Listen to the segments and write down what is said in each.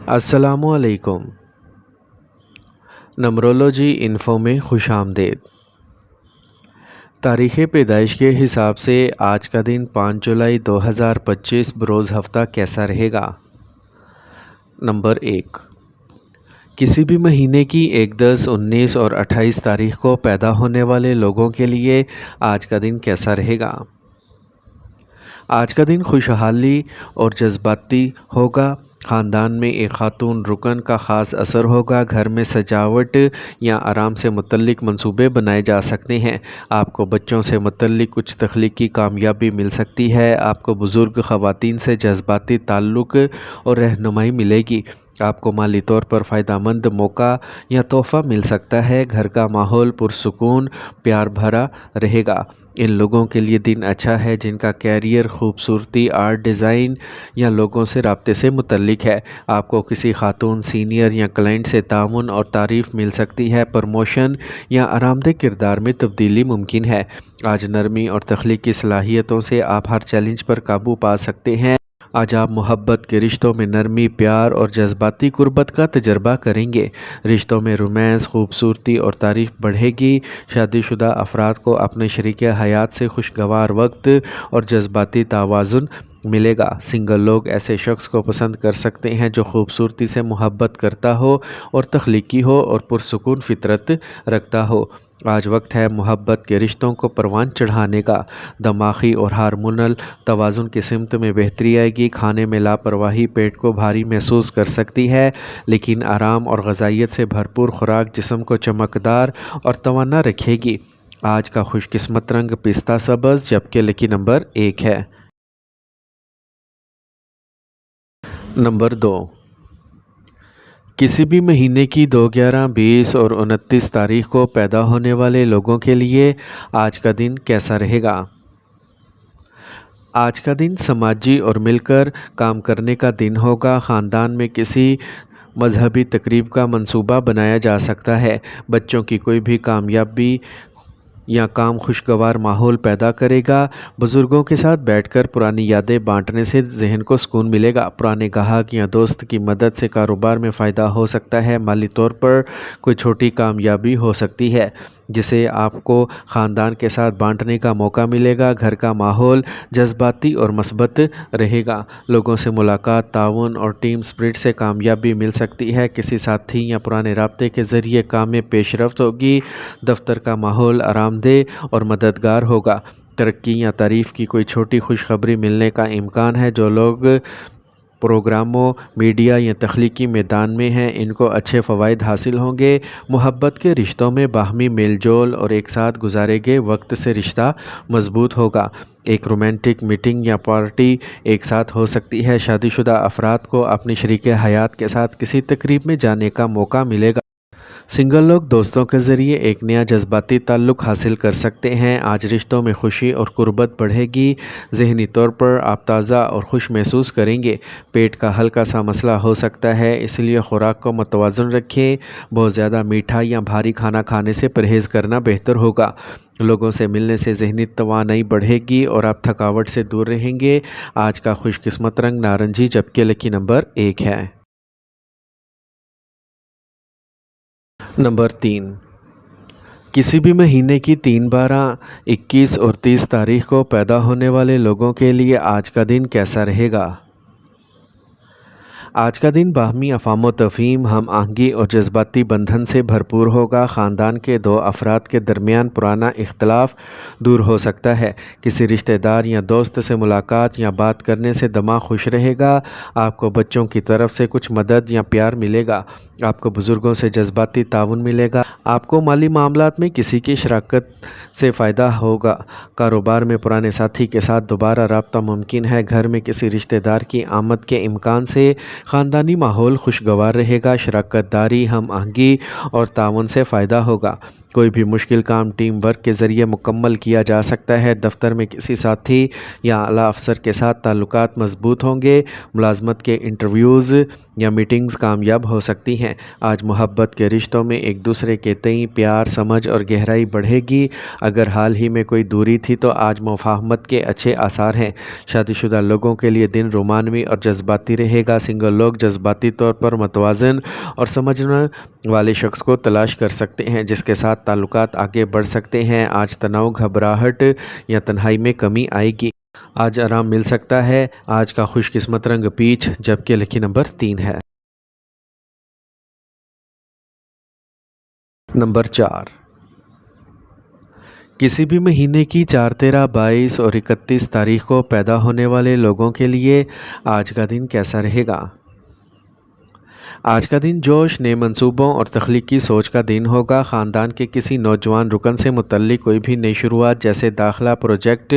السلام علیکم۔ نمرولوجی انفو میں خوش آمدید۔ تاریخ پیدائش کے حساب سے آج کا دن 5 جولائی 2025 بروز ہفتہ کیسا رہے گا؟ نمبر 1، کسی بھی مہینے کی 1، 10، 19 اور 28 تاریخ کو پیدا ہونے والے لوگوں کے لیے آج کا دن کیسا رہے گا؟ آج کا دن خوشحالی اور جذباتی ہوگا۔ خاندان میں ایک خاتون رکن کا خاص اثر ہوگا۔ گھر میں سجاوٹ یا آرام سے متعلق منصوبے بنائے جا سکتے ہیں۔ آپ کو بچوں سے متعلق کچھ تخلیقی کامیابی مل سکتی ہے۔ آپ کو بزرگ خواتین سے جذباتی تعلق اور رہنمائی ملے گی۔ آپ کو مالی طور پر فائدہ مند موقع یا تحفہ مل سکتا ہے۔ گھر کا ماحول پرسکون، پیار بھرا رہے گا۔ ان لوگوں کے لیے دن اچھا ہے جن کا کیریئر خوبصورتی، آرٹ، ڈیزائن یا لوگوں سے رابطے سے متعلق ہے۔ آپ کو کسی خاتون سینئر یا کلائنٹ سے تعاون اور تعریف مل سکتی ہے۔ پروموشن یا آرامدہ کردار میں تبدیلی ممکن ہے۔ آج نرمی اور تخلیقی صلاحیتوں سے آپ ہر چیلنج پر قابو پا سکتے ہیں۔ آج آپ محبت کے رشتوں میں نرمی، پیار اور جذباتی قربت کا تجربہ کریں گے۔ رشتوں میں رومانس، خوبصورتی اور تعریف بڑھے گی۔ شادی شدہ افراد کو اپنے شریک حیات سے خوشگوار وقت اور جذباتی توازن ملے گا۔ سنگل لوگ ایسے شخص کو پسند کر سکتے ہیں جو خوبصورتی سے محبت کرتا ہو اور تخلیقی ہو اور پرسکون فطرت رکھتا ہو۔ آج وقت ہے محبت کے رشتوں کو پروان چڑھانے کا۔ دماغی اور ہارمونل توازن کی سمت میں بہتری آئے گی۔ کھانے میں لاپرواہی پیٹ کو بھاری محسوس کر سکتی ہے، لیکن آرام اور غذائیت سے بھرپور خوراک جسم کو چمکدار اور توانا رکھے گی۔ آج کا خوش قسمت رنگ پستہ سبز جبکہ لکی نمبر 1 ہے۔ نمبر 2، کسی بھی مہینے کی 2، 11، 20 اور 29 تاریخ کو پیدا ہونے والے لوگوں کے لیے آج کا دن کیسا رہے گا؟ آج کا دن سماجی اور مل کر کام کرنے کا دن ہوگا۔ خاندان میں کسی مذہبی تقریب کا منصوبہ بنایا جا سکتا ہے۔ بچوں کی کوئی بھی کامیابی یا کام خوشگوار ماحول پیدا کرے گا۔ بزرگوں کے ساتھ بیٹھ کر پرانی یادیں بانٹنے سے ذہن کو سکون ملے گا۔ پرانے گاہک یا دوست کی مدد سے کاروبار میں فائدہ ہو سکتا ہے۔ مالی طور پر کوئی چھوٹی کامیابی ہو سکتی ہے جسے آپ کو خاندان کے ساتھ بانٹنے کا موقع ملے گا۔ گھر کا ماحول جذباتی اور مثبت رہے گا۔ لوگوں سے ملاقات، تعاون اور ٹیم اسپرٹ سے کامیابی مل سکتی ہے۔ کسی ساتھی یا پرانے رابطے کے ذریعے کام میں پیش رفت ہوگی۔ دفتر کا ماحول آرام دہ اور مددگار ہوگا۔ ترقی یا تعریف کی کوئی چھوٹی خوشخبری ملنے کا امکان ہے۔ جو لوگ پروگراموں، میڈیا یا تخلیقی میدان میں ہیں ان کو اچھے فوائد حاصل ہوں گے۔ محبت کے رشتوں میں باہمی میل جول اور ایک ساتھ گزارے گئے وقت سے رشتہ مضبوط ہوگا۔ ایک رومانٹک میٹنگ یا پارٹی ایک ساتھ ہو سکتی ہے۔ شادی شدہ افراد کو اپنی شریک حیات کے ساتھ کسی تقریب میں جانے کا موقع ملے گا۔ سنگل لوگ دوستوں کے ذریعے ایک نیا جذباتی تعلق حاصل کر سکتے ہیں۔ آج رشتوں میں خوشی اور قربت بڑھے گی۔ ذہنی طور پر آپ تازہ اور خوش محسوس کریں گے۔ پیٹ کا ہلکا سا مسئلہ ہو سکتا ہے، اس لیے خوراک کو متوازن رکھیں۔ بہت زیادہ میٹھا یا بھاری کھانا کھانے سے پرہیز کرنا بہتر ہوگا۔ لوگوں سے ملنے سے ذہنی توانائی بڑھے گی اور آپ تھکاوٹ سے دور رہیں گے۔ آج کا خوش قسمت رنگ نارنجی جبکہ لکی نمبر 1 ہے۔ نمبر 3، کسی بھی مہینے کی 3، 12، 21 اور 30 تاریخ کو پیدا ہونے والے لوگوں کے لیے آج کا دن کیسا رہے گا؟ آج کا دن باہمی افہام و تفہیم، ہم آہنگی اور جذباتی بندھن سے بھرپور ہوگا۔ خاندان کے 2 افراد کے درمیان پرانا اختلاف دور ہو سکتا ہے۔ کسی رشتہ دار یا دوست سے ملاقات یا بات کرنے سے دماغ خوش رہے گا۔ آپ کو بچوں کی طرف سے کچھ مدد یا پیار ملے گا۔ آپ کو بزرگوں سے جذباتی تعاون ملے گا۔ آپ کو مالی معاملات میں کسی کی شراکت سے فائدہ ہوگا۔ کاروبار میں پرانے ساتھی کے ساتھ دوبارہ رابطہ ممکن ہے۔ گھر میں کسی رشتہ دار کی آمد کے امکان سے خاندانی ماحول خوشگوار رہے گا۔ شراکت داری، ہم آہنگی اور تعاون سے فائدہ ہوگا۔ کوئی بھی مشکل کام ٹیم ورک کے ذریعے مکمل کیا جا سکتا ہے۔ دفتر میں کسی ساتھی یا اعلیٰ افسر کے ساتھ تعلقات مضبوط ہوں گے۔ ملازمت کے انٹرویوز یا میٹنگز کامیاب ہو سکتی ہیں۔ آج محبت کے رشتوں میں ایک دوسرے کے تئیں پیار، سمجھ اور گہرائی بڑھے گی۔ اگر حال ہی میں کوئی دوری تھی تو آج مفاہمت کے اچھے آثار ہیں۔ شادی شدہ لوگوں کے لیے دن رومانوی اور جذباتی رہے گا۔ سنگل لوگ جذباتی طور پر متوازن اور سمجھنے والے شخص کو تلاش کر سکتے ہیں جس کے ساتھ تعلقات آگے بڑھ سکتے ہیں۔ آج تناؤ، گھبراہٹ یا تنہائی میں کمی آئے گی۔ آج آرام مل سکتا ہے۔ آج کا خوش قسمت رنگ پیچ جبکہ لکی نمبر 3 ہے۔ نمبر 4، کسی بھی مہینے کی 4، 13، 22 اور 31 تاریخ کو پیدا ہونے والے لوگوں کے لیے آج کا دن کیسا رہے گا؟ آج کا دن جوش، نئے منصوبوں اور تخلیقی سوچ کا دن ہوگا۔ خاندان کے کسی نوجوان رکن سے متعلق کوئی بھی نئی شروعات جیسے داخلہ، پروجیکٹ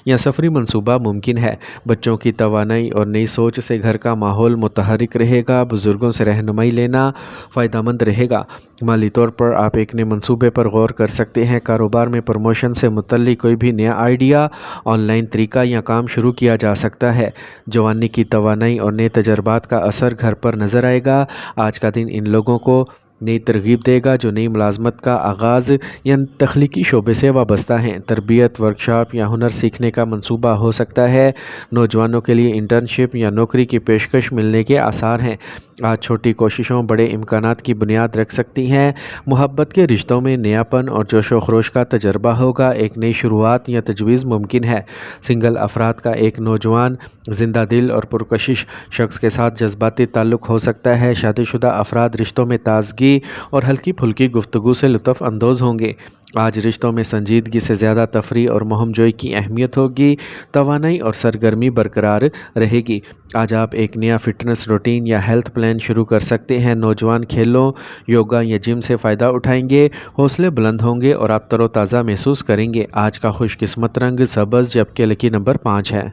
یا سفری منصوبہ ممکن ہے۔ بچوں کی توانائی اور نئی سوچ سے گھر کا ماحول متحرک رہے گا۔ بزرگوں سے رہنمائی لینا فائدہ مند رہے گا۔ مالی طور پر آپ ایک نئے منصوبے پر غور کر سکتے ہیں۔ کاروبار میں پروموشن سے متعلق کوئی بھی نیا آئیڈیا، آن لائن طریقہ یا کام شروع کیا جا سکتا ہے۔ جوانی کی توانائی اور نئے تجربات کا اثر گھر پر نظر آئے گا۔ آج کا دن ان لوگوں کو نئی ترغیب دے گا جو نئی ملازمت کا آغاز یا تخلیقی شعبے سے وابستہ ہیں۔ تربیت، ورکشاپ یا ہنر سیکھنے کا منصوبہ ہو سکتا ہے۔ نوجوانوں کے لیے انٹرنشپ یا نوکری کی پیشکش ملنے کے آثار ہیں۔ آج چھوٹی کوششوں بڑے امکانات کی بنیاد رکھ سکتی ہیں۔ محبت کے رشتوں میں نیا پن اور جوش و خروش کا تجربہ ہوگا۔ ایک نئی شروعات یا تجویز ممکن ہے۔ سنگل افراد کا ایک نوجوان، زندہ دل اور پرکشش شخص کے ساتھ جذباتی تعلق ہو سکتا ہے۔ شادی شدہ افراد رشتوں میں تازگی اور ہلکی پھلکی گفتگو سے لطف اندوز ہوں گے۔ آج رشتوں میں سنجیدگی سے زیادہ تفریح اور مہم جوئی کی اہمیت ہوگی۔ توانائی اور سرگرمی برقرار رہے گی۔ آج آپ ایک نیا فٹنس روٹین یا ہیلتھ پلان شروع کر سکتے ہیں۔ نوجوان کھیلوں، یوگا یا جم سے فائدہ اٹھائیں گے۔ حوصلے بلند ہوں گے اور آپ تر و تازہ محسوس کریں گے۔ آج کا خوش قسمت رنگ سبز جبکہ لکی نمبر 5 ہے۔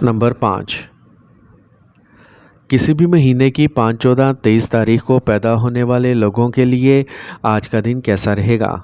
نمبر 5، کسی بھی مہینے کی 5، 14، 23 تاریخ کو پیدا ہونے والے لوگوں کے لیے آج کا دن کیسا رہے گا؟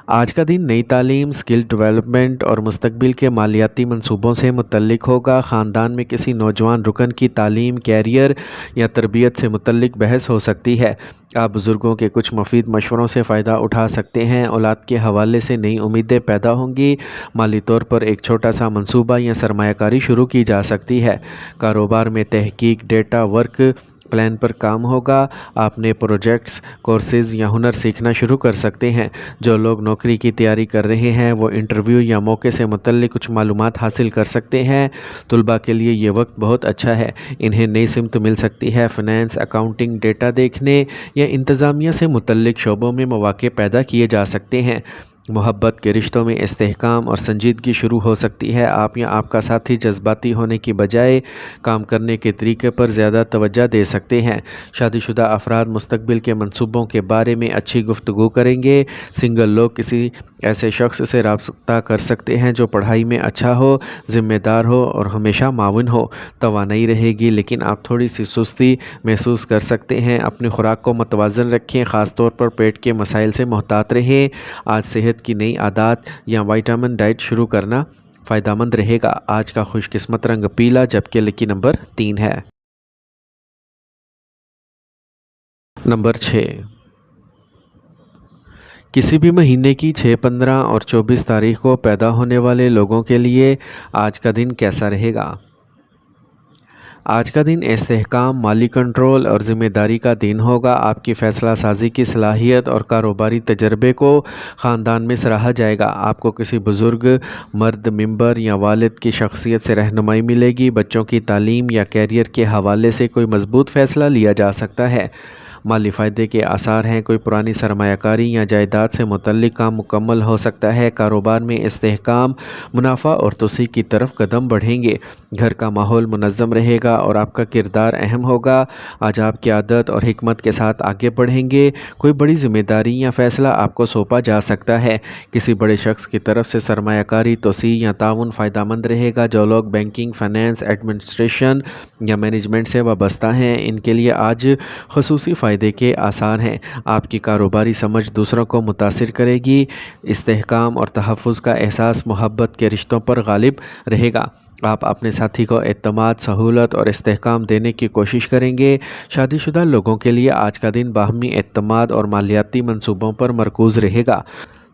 آج کا دن نئی تعلیم، اسکل ڈیولپمنٹ اور مستقبل کے مالیاتی منصوبوں سے متعلق ہوگا۔ خاندان میں کسی نوجوان رکن کی تعلیم، کیریئر یا تربیت سے متعلق بحث ہو سکتی ہے۔ آپ بزرگوں کے کچھ مفید مشوروں سے فائدہ اٹھا سکتے ہیں۔ اولاد کے حوالے سے نئی امیدیں پیدا ہوں گی۔ مالی طور پر ایک چھوٹا سا منصوبہ یا سرمایہ کاری شروع کی جا سکتی ہے۔ کاروبار میں تحقیق، ڈیٹا ورک پلان پر کام ہوگا۔ آپ نے پروجیکٹس، کورسز یا ہنر سیکھنا شروع کر سکتے ہیں۔ جو لوگ نوکری کی تیاری کر رہے ہیں وہ انٹرویو یا موقع سے متعلق کچھ معلومات حاصل کر سکتے ہیں۔ طلباء کے لیے یہ وقت بہت اچھا ہے۔ انہیں نئی سمت مل سکتی ہے۔ فنانس، اکاؤنٹنگ، ڈیٹا دیکھنے یا انتظامیہ سے متعلق شعبوں میں مواقع پیدا کیے جا سکتے ہیں۔ محبت کے رشتوں میں استحکام اور سنجیدگی شروع ہو سکتی ہے۔ آپ یا آپ کا ساتھی جذباتی ہونے کی بجائے کام کرنے کے طریقے پر زیادہ توجہ دے سکتے ہیں۔ شادی شدہ افراد مستقبل کے منصوبوں کے بارے میں اچھی گفتگو کریں گے۔ سنگل لوگ کسی ایسے شخص سے رابطہ کر سکتے ہیں جو پڑھائی میں اچھا ہو، ذمہ دار ہو اور ہمیشہ معاون ہو۔ توانائی رہے گی لیکن آپ تھوڑی سی سستی محسوس کر سکتے ہیں۔ اپنی خوراک کو متوازن رکھیں، خاص طور پر پیٹ کے مسائل سے محتاط رہیں۔ آج صحت کی نئی عادات یا وائٹامن ڈائٹ شروع کرنا فائدہ مند رہے گا۔ آج کا خوش قسمت رنگ پیلا جبکہ لکی نمبر 3 ہے۔ نمبر 6، کسی بھی مہینے کی 6، 15 اور 24 تاریخ کو پیدا ہونے والے لوگوں کے لیے آج کا دن کیسا رہے گا؟ آج کا دن استحکام، مالی کنٹرول اور ذمہ داری کا دن ہوگا۔ آپ کی فیصلہ سازی کی صلاحیت اور کاروباری تجربے کو خاندان میں سراہا جائے گا۔ آپ کو کسی بزرگ مرد ممبر یا والد کی شخصیت سے رہنمائی ملے گی۔ بچوں کی تعلیم یا کیریئر کے حوالے سے کوئی مضبوط فیصلہ لیا جا سکتا ہے۔ مالی فائدے کے آثار ہیں۔ کوئی پرانی سرمایہ کاری یا جائیداد سے متعلق کام مکمل ہو سکتا ہے۔ کاروبار میں استحکام، منافع اور توسیع کی طرف قدم بڑھیں گے۔ گھر کا ماحول منظم رہے گا اور آپ کا کردار اہم ہوگا۔ آج آپ قیادت اور حکمت کے ساتھ آگے بڑھیں گے۔ کوئی بڑی ذمہ داری یا فیصلہ آپ کو سونپا جا سکتا ہے۔ کسی بڑے شخص کی طرف سے سرمایہ کاری، توسیع یا تعاون فائدہ مند رہے گا۔ جو لوگ بینکنگ، فنانس، ایڈمنسٹریشن یا مینجمنٹ سے وابستہ ہیں ان کے لیے آج خصوصی فائدے کے آثار ہیں۔ آپ کی کاروباری سمجھ دوسروں کو متاثر کرے گی۔ استحکام اور تحفظ کا احساس محبت کے رشتوں پر غالب رہے گا۔ آپ اپنے ساتھی کو اعتماد، سہولت اور استحکام دینے کی کوشش کریں گے۔ شادی شدہ لوگوں کے لیے آج کا دن باہمی اعتماد اور مالیاتی منصوبوں پر مرکوز رہے گا۔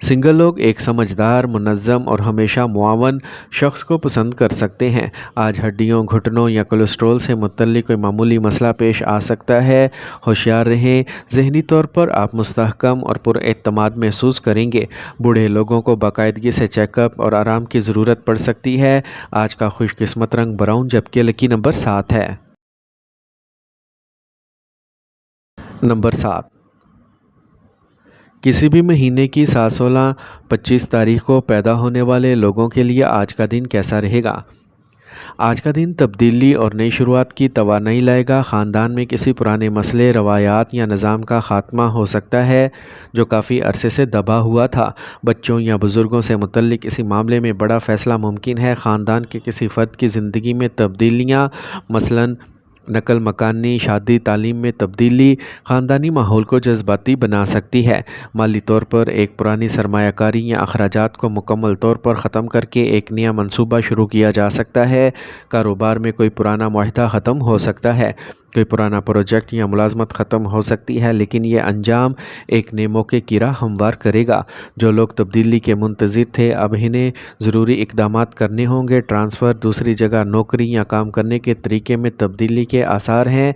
سنگل لوگ ایک سمجھدار، منظم اور ہمیشہ معاون شخص کو پسند کر سکتے ہیں۔ آج ہڈیوں، گھٹنوں یا کولیسٹرول سے متعلق کوئی معمولی مسئلہ پیش آ سکتا ہے۔ ہوشیار رہیں۔ ذہنی طور پر آپ مستحکم اور پر اعتماد محسوس کریں گے۔ بوڑھے لوگوں کو باقاعدگی سے چیک اپ اور آرام کی ضرورت پڑ سکتی ہے۔ آج کا خوش قسمت رنگ براؤن جبکہ لکی نمبر 7 ہے۔ نمبر 7، کسی بھی مہینے کی 7، 16، 25 تاریخ کو پیدا ہونے والے لوگوں کے لیے آج کا دن کیسا رہے گا؟ آج کا دن تبدیلی اور نئی شروعات کی توانائی لائے گا۔ خاندان میں کسی پرانے مسئلے، روایات یا نظام کا خاتمہ ہو سکتا ہے جو کافی عرصے سے دبا ہوا تھا۔ بچوں یا بزرگوں سے متعلق کسی معاملے میں بڑا فیصلہ ممکن ہے۔ خاندان کے کسی فرد کی زندگی میں تبدیلیاں، مثلاً نقل مکانی، شادی، تعلیم میں تبدیلی، خاندانی ماحول کو جذباتی بنا سکتی ہے۔ مالی طور پر ایک پرانی سرمایہ کاری یا اخراجات کو مکمل طور پر ختم کر کے ایک نیا منصوبہ شروع کیا جا سکتا ہے۔ کاروبار میں کوئی پرانا معاہدہ ختم ہو سکتا ہے۔ کوئی پرانا پروجیکٹ یا ملازمت ختم ہو سکتی ہے، لیکن یہ انجام ایک نئے موقع کی راہ ہموار کرے گا۔ جو لوگ تبدیلی کے منتظر تھے، اب انہیں ضروری اقدامات کرنے ہوں گے۔ ٹرانسفر، دوسری جگہ نوکری یا کام کرنے کے طریقے میں تبدیلی کے آثار ہیں۔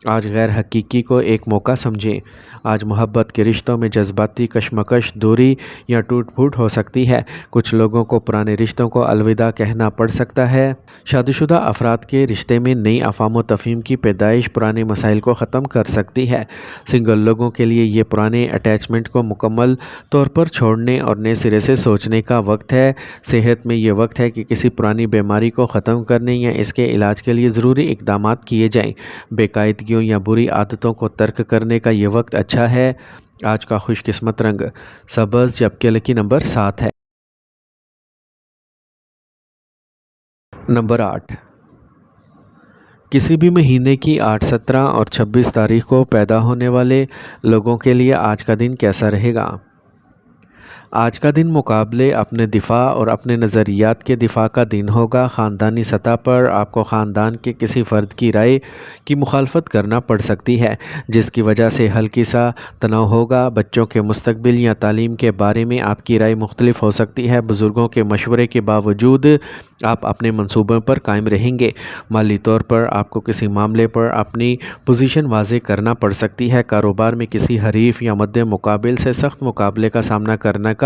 آج غیر حقیقی کو ایک موقع سمجھیں۔ آج محبت کے رشتوں میں جذباتی کشمکش، دوری یا ٹوٹ پھوٹ ہو سکتی ہے۔ کچھ لوگوں کو پرانے رشتوں کو الوداع کہنا پڑ سکتا ہے۔ شادی شدہ افراد کے رشتے میں نئی افہام و تفہیم کی پیدائش پرانے مسائل کو ختم کر سکتی ہے۔ سنگل لوگوں کے لیے یہ پرانے اٹیچمنٹ کو مکمل طور پر چھوڑنے اور نئے سرے سے سوچنے کا وقت ہے۔ صحت میں یہ وقت ہے کہ کسی پرانی بیماری کو ختم کرنے یا اس کے علاج کے لیے ضروری اقدامات کیے جائیں۔ بے قاعدگیوں یا بری عادتوں کو ترک کرنے کا یہ وقت اچھا ہے۔ آج کا خوش قسمت رنگ سبز جبکہ لکی نمبر 7 ہے۔ نمبر 8، کسی بھی مہینے کی 8، 17 اور 26 تاریخ کو پیدا ہونے والے لوگوں کے لیے آج کا دن کیسا رہے گا؟ آج کا دن مقابلے، اپنے دفاع اور اپنے نظریات کے دفاع کا دن ہوگا۔ خاندانی سطح پر آپ کو خاندان کے کسی فرد کی رائے کی مخالفت کرنا پڑ سکتی ہے، جس کی وجہ سے ہلکی سا تناؤ ہوگا۔ بچوں کے مستقبل یا تعلیم کے بارے میں آپ کی رائے مختلف ہو سکتی ہے۔ بزرگوں کے مشورے کے باوجود آپ اپنے منصوبوں پر قائم رہیں گے۔ مالی طور پر آپ کو کسی معاملے پر اپنی پوزیشن واضح کرنا پڑ سکتی ہے۔ کاروبار میں کسی حریف یا مد مقابل سے سخت مقابلے کا سامنا کرنے کا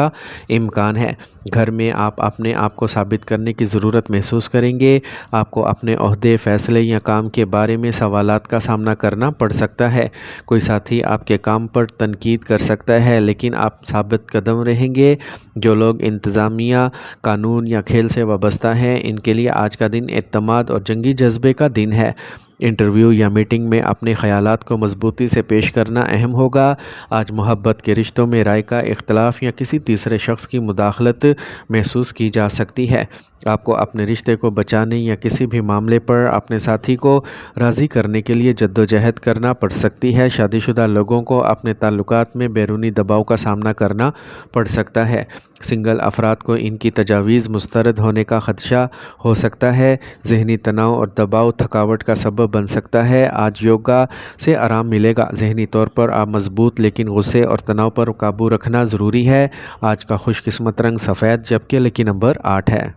امکان ہے۔ گھر میں آپ اپنے آپ کو ثابت کرنے کی ضرورت محسوس کریں گے۔ آپ کو اپنے عہدے، فیصلے یا کام کے بارے میں سوالات کا سامنا کرنا پڑ سکتا ہے۔ کوئی ساتھی آپ کے کام پر تنقید کر سکتا ہے، لیکن آپ ثابت قدم رہیں گے۔ جو لوگ انتظامیہ، قانون یا کھیل سے وابستہ ہیں، ان کے لیے آج کا دن اعتماد اور جنگی جذبے کا دن ہے۔ انٹرویو یا میٹنگ میں اپنے خیالات کو مضبوطی سے پیش کرنا اہم ہوگا۔ آج محبت کے رشتوں میں رائے کا اختلاف یا کسی تیسرے شخص کی مداخلت محسوس کی جا سکتی ہے۔ آپ کو اپنے رشتے کو بچانے یا کسی بھی معاملے پر اپنے ساتھی کو راضی کرنے کے لیے جدوجہد کرنا پڑ سکتی ہے۔ شادی شدہ لوگوں کو اپنے تعلقات میں بیرونی دباؤ کا سامنا کرنا پڑ سکتا ہے۔ سنگل افراد کو ان کی تجاویز مسترد ہونے کا خدشہ ہو سکتا ہے۔ ذہنی تناؤ اور دباؤ تھکاوٹ کا سبب بن سکتا ہے۔ آج یوگا سے آرام ملے گا۔ ذہنی طور پر آپ مضبوط، لیکن غصے اور تناؤ پر قابو رکھنا ضروری ہے۔ آج کا خوش قسمت رنگ سفید جبکہ لکی نمبر 8 ہے۔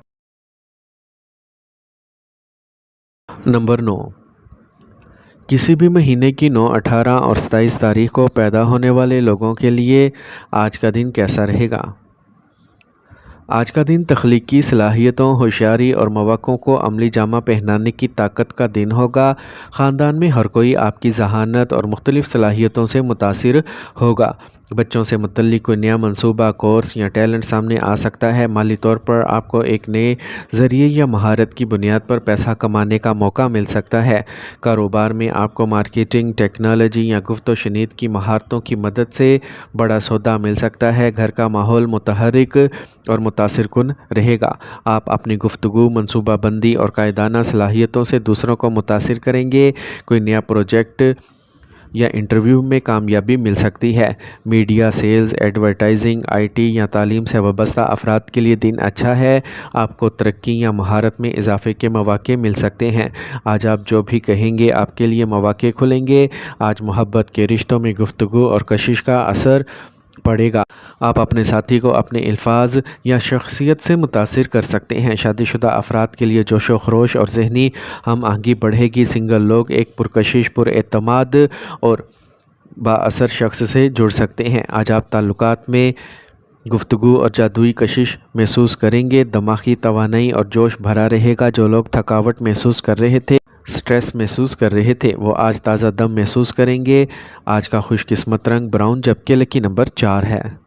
نمبر 9، کسی بھی مہینے کی 9، 18 اور 27 تاریخ کو پیدا ہونے والے لوگوں کے لیے آج کا دن کیسا رہے گا؟ آج کا دن تخلیقی صلاحیتوں، ہوشیاری اور مواقعوں کو عملی جامہ پہنانے کی طاقت کا دن ہوگا۔ خاندان میں ہر کوئی آپ کی ذہانت اور مختلف صلاحیتوں سے متاثر ہوگا۔ بچوں سے متعلق کوئی نیا منصوبہ، کورس یا ٹیلنٹ سامنے آ سکتا ہے۔ مالی طور پر آپ کو ایک نئے ذریعے یا مہارت کی بنیاد پر پیسہ کمانے کا موقع مل سکتا ہے۔ کاروبار میں آپ کو مارکیٹنگ، ٹیکنالوجی یا گفت و شنید کی مہارتوں کی مدد سے بڑا سودا مل سکتا ہے۔ گھر کا ماحول متحرک اور متاثر کن رہے گا۔ آپ اپنی گفتگو، منصوبہ بندی اور قائدانہ صلاحیتوں سے دوسروں کو متاثر کریں گے۔ کوئی نیا پروجیکٹ یا انٹرویو میں کامیابی مل سکتی ہے۔ Media, sales, advertising, I T یا تعلیم سے وابستہ افراد کے لیے دن اچھا ہے۔ آپ کو ترقی یا مہارت میں اضافے کے مواقع مل سکتے ہیں۔ آج آپ جو بھی کہیں گے آپ کے لیے مواقع کھلیں گے۔ آج محبت کے رشتوں میں گفتگو اور کشش کا اثر پڑے گا۔ آپ اپنے ساتھی کو اپنے الفاظ یا شخصیت سے متاثر کر سکتے ہیں۔ شادی شدہ افراد کے لیے جوش و خروش اور ذہنی ہم آہنگی بڑھے گی۔ سنگل لوگ ایک پرکشش، پر اعتماد اور با اثر شخص سے جڑ سکتے ہیں۔ آج آپ تعلقات میں گفتگو اور جادوئی کشش محسوس کریں گے۔ دماغی توانائی اور جوش بھرا رہے گا۔ جو لوگ تھکاوٹ محسوس کر رہے تھے، سٹریس محسوس کر رہے تھے، وہ آج تازہ دم محسوس کریں گے۔ آج کا خوش قسمت رنگ براؤن، جبکہ لکی نمبر 4 ہے۔